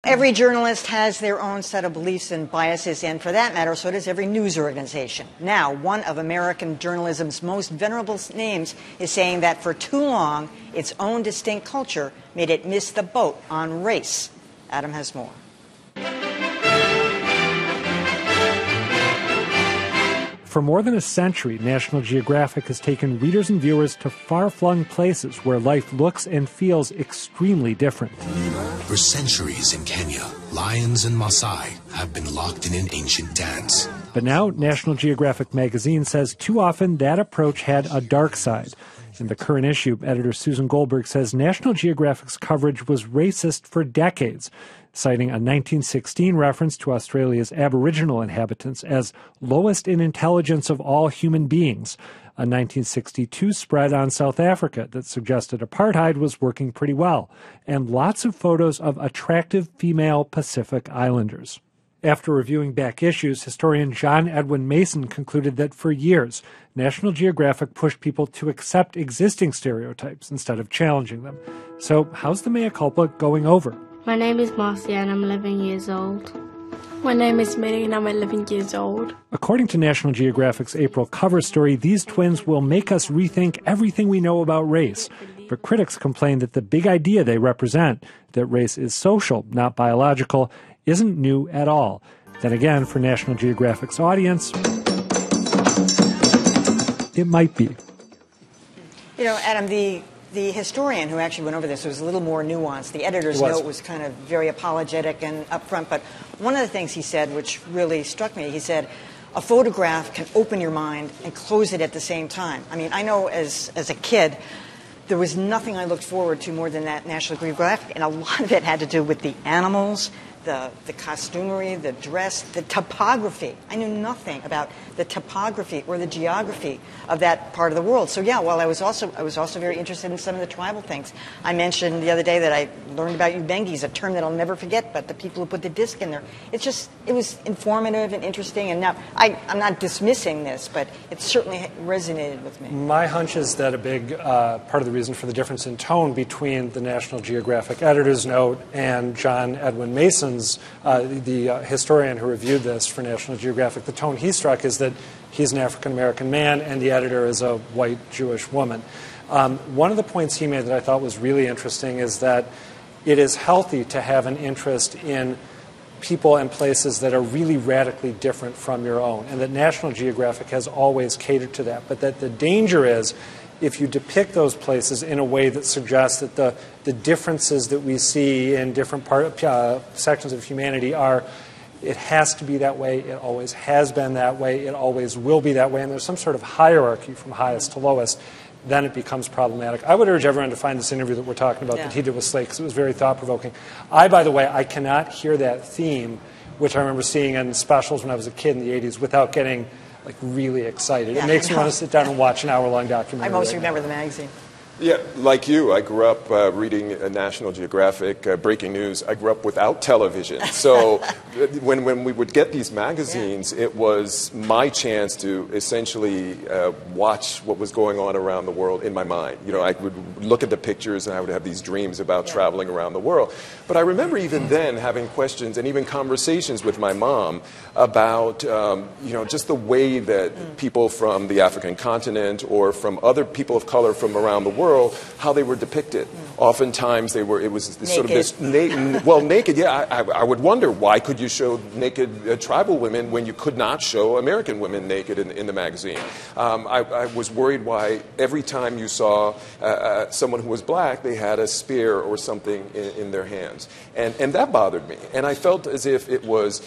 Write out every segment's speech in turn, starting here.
Every journalist has their own set of beliefs and biases, and for that matter, so does every news organization. Now, one of American journalism's most venerable names is saying that for too long, its own distinct culture made it miss the boat on race. Adam has more. For more than a century, National Geographic has taken readers and viewers to far-flung places where life looks and feels extremely different. For centuries in Kenya, lions and Maasai have been locked in an ancient dance. But now, National Geographic magazine says too often that approach had a dark side. In the current issue, editor Susan Goldberg says National Geographic's coverage was racist for decades, citing a 1916 reference to Australia's Aboriginal inhabitants as lowest in intelligence of all human beings, a 1962 spread on South Africa that suggested apartheid was working pretty well, and lots of photos of attractive female Pacific Islanders. After reviewing back issues, historian John Edwin Mason concluded that for years, National Geographic pushed people to accept existing stereotypes instead of challenging them. So how's the mea culpa going over? My name is Marcia and I'm 11 years old. My name is Mary and I'm 11 years old. According to National Geographic's April cover story, these twins will make us rethink everything we know about race. But critics complain that the big idea they represent, that race is social, not biological, isn't new at all. Then again, for National Geographic's audience, it might be. You know, Adam, the historian who actually went over this was a little more nuanced. The editor's note was kind of very apologetic and upfront, but one of the things he said, which really struck me, he said, a photograph can open your mind and close it at the same time. I mean, I know as a kid, there was nothing I looked forward to more than that National Geographic, and a lot of it had to do with the animals, the costumery, the dress, the topography. I knew nothing about the topography or the geography of that part of the world. So yeah, while I was also very interested in some of the tribal things. I mentioned the other day that I learned about Ubengis, a term that I'll never forget, but the people who put the disc in there. It was informative and interesting, and now I'm not dismissing this, but it certainly resonated with me. My hunch is that a big part of the reason for the difference in tone between the National Geographic editor's note and John Edwin Mason's, the historian who reviewed this for National Geographic, the tone he struck is that he's an African-American man and the editor is a white Jewish woman. One of the points he made that I thought was really interesting is that it is healthy to have an interest in people and places that are really radically different from your own, and that National Geographic has always catered to that, but that the danger is if you depict those places in a way that suggests that the differences that we see in different sections of humanity are, it has to be that way, it always has been that way, it always will be that way, and there's some sort of hierarchy from highest to lowest, then it becomes problematic. I would urge everyone to find this interview that we're talking about that he did with Slate, because it was very thought-provoking. By the way, I cannot hear that theme, which I remember seeing in specials when I was a kid in the 80s, without getting really excited. It makes me want to sit down and watch an hour-long documentary. I most remember the magazine. Yeah, like you, I grew up reading National Geographic, breaking news. I grew up without television. So when we would get these magazines, it was my chance to essentially watch what was going on around the world in my mind. You know, I would look at the pictures and I would have these dreams about traveling around the world. But I remember even then having questions and even conversations with my mom about, just the way that people from the African continent or from other people of color from around the world, how they were depicted. Oftentimes it was this sort of this naked. Yeah, I would wonder, why could you show naked tribal women when you could not show American women naked in the magazine? I was worried why every time you saw someone who was black, they had a spear or something in their hands, and that bothered me. And I felt as if it was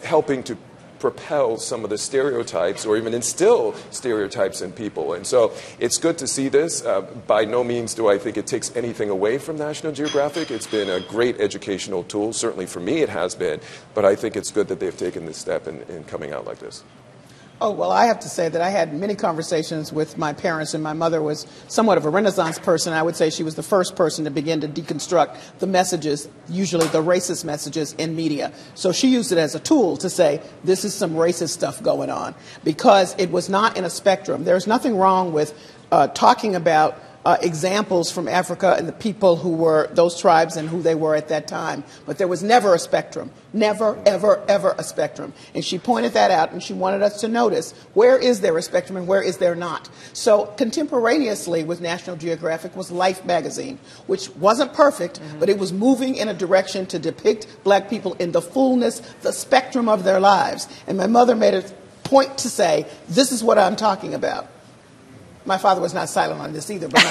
helping to propel some of the stereotypes or even instill stereotypes in people. And so it's good to see this. By no means do I think it takes anything away from National Geographic. It's been a great educational tool. Certainly for me it has been. But I think it's good that they've taken this step in coming out like this. Oh, well, I have to say that I had many conversations with my parents, and my mother was somewhat of a Renaissance person. I would say she was the first person to begin to deconstruct the messages, usually the racist messages in media. So she used it as a tool to say, this is some racist stuff going on, because it was not in a spectrum. There's nothing wrong with talking about examples from Africa and the people who were those tribes and who they were at that time. But there was never a spectrum. Never, ever, ever a spectrum. And she pointed that out, and she wanted us to notice where is there a spectrum and where is there not. So contemporaneously with National Geographic was Life magazine, which wasn't perfect, but it was moving in a direction to depict black people in the fullness, the spectrum of their lives. And my mother made a point to say, this is what I'm talking about. My father was not silent on this either, but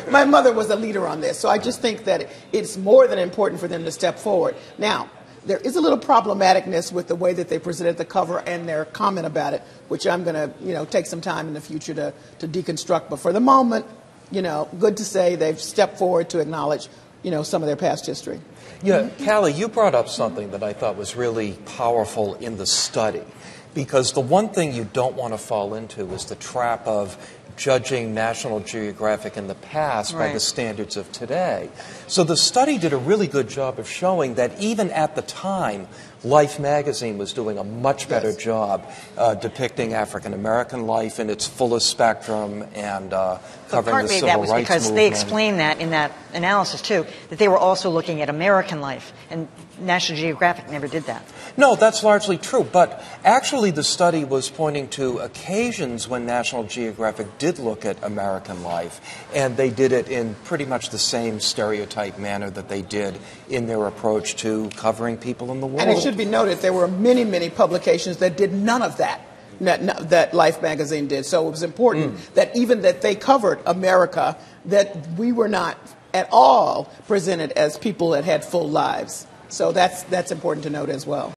my mother was a leader on this. So I just think that it's more than important for them to step forward. Now, there is a little problematicness with the way that they presented the cover and their comment about it, which I'm going to, take some time in the future to deconstruct. But for the moment, good to say they've stepped forward to acknowledge, some of their past history. Yeah, Callie, you brought up something that I thought was really powerful in the study, because the one thing you don't want to fall into is the trap of judging National Geographic in the past by the standards of today. So the study did a really good job of showing that even at the time, Life magazine was doing a much better job depicting African American life in its fullest spectrum and covering the civil rights movement. That was because they explained that in that analysis too, that they were also looking at American life, and National Geographic never did that. No, that's largely true, but actually the study was pointing to occasions when National Geographic did look at American life, and they did it in pretty much the same stereotype manner that they did in their approach to covering people in the world. And it should be noted there were many, many publications that did none of that. That Life magazine did. So it was important that even that they covered America, that we were not at all presented as people that had full lives. So that's important to note as well.